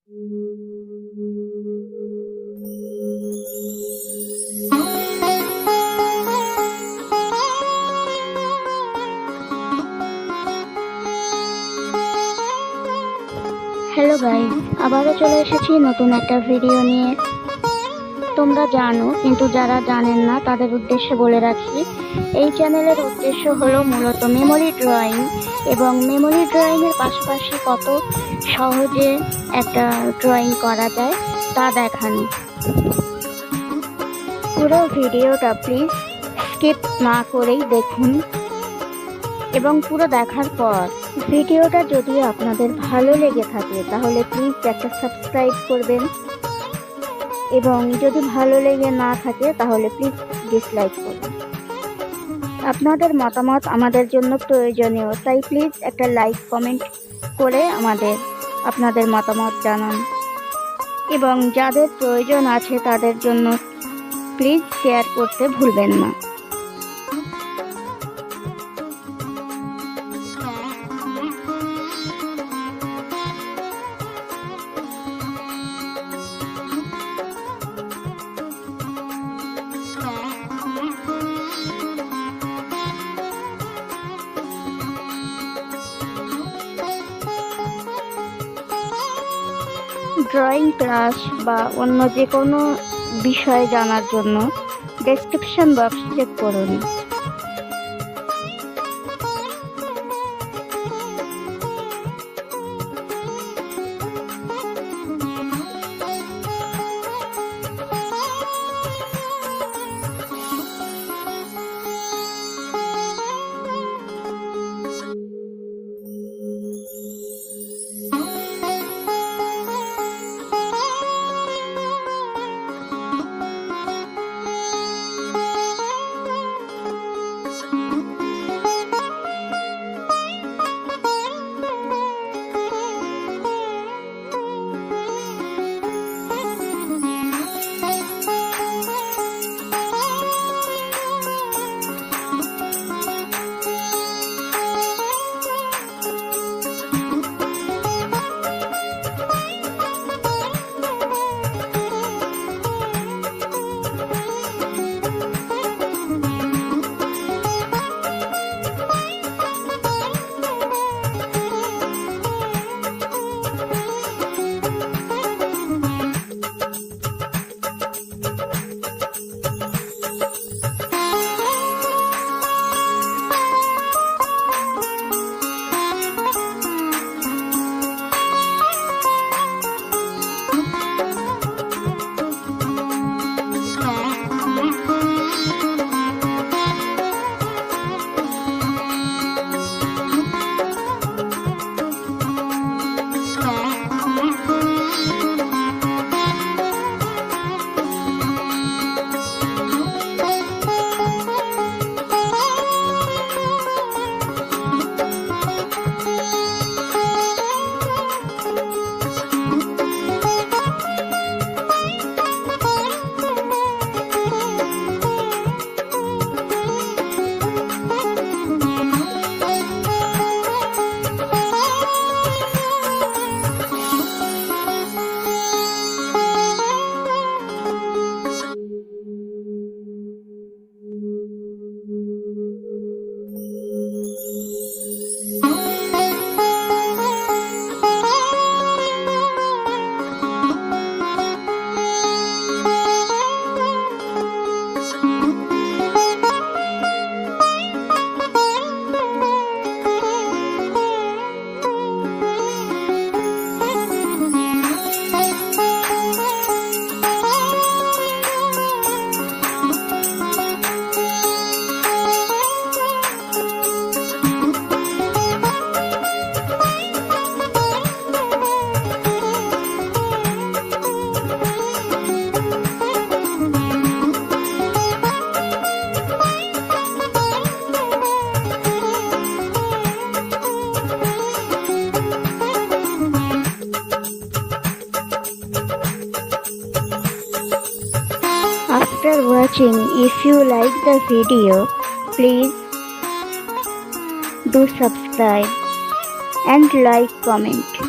Hello guys, আবারও চলে এসেছি নতুন একটা ভিডিও নিয়ে। তোমরা জানো, কিন্তু যারা জানেন না তাদের উদ্দেশ্যে বলে রাখি, এই চ্যানেলের উদ্দেশ্য হলো মূলত মেমোরি ড্রয়িং এবং মেমোরি ড্রয়িংয়ের পাশাপাশি কত সহজে একটা ড্রয়িং করা যায় তা দেখানো। পুরো ভিডিওটা প্লিজ স্কিপ না করেই দেখুন, এবং পুরো দেখার পর ভিডিওটা যদি আপনাদের ভালো লেগে থাকে তাহলে প্লিজ একটা সাবস্ক্রাইব করবেন, এবং যদি ভালো লেগে না থাকে তাহলে প্লিজ ডিসলাইক করবেন। আপনাদের মতামত আমাদের জন্য প্রয়োজনীয়, তাই প্লিজ একটা লাইক কমেন্ট করে আপনাদের মতামত জানান, এবং যাদের প্রয়োজন আছে তাদের জন্য প্লিজ শেয়ার করতে ভুলবেন না। ড্রয়িং ক্লাস বা অন্য যে কোনো বিষয় জানার জন্য ডেসক্রিপশন বক্স চেক করুন। After watching, if you like the video, please do subscribe and like, comment.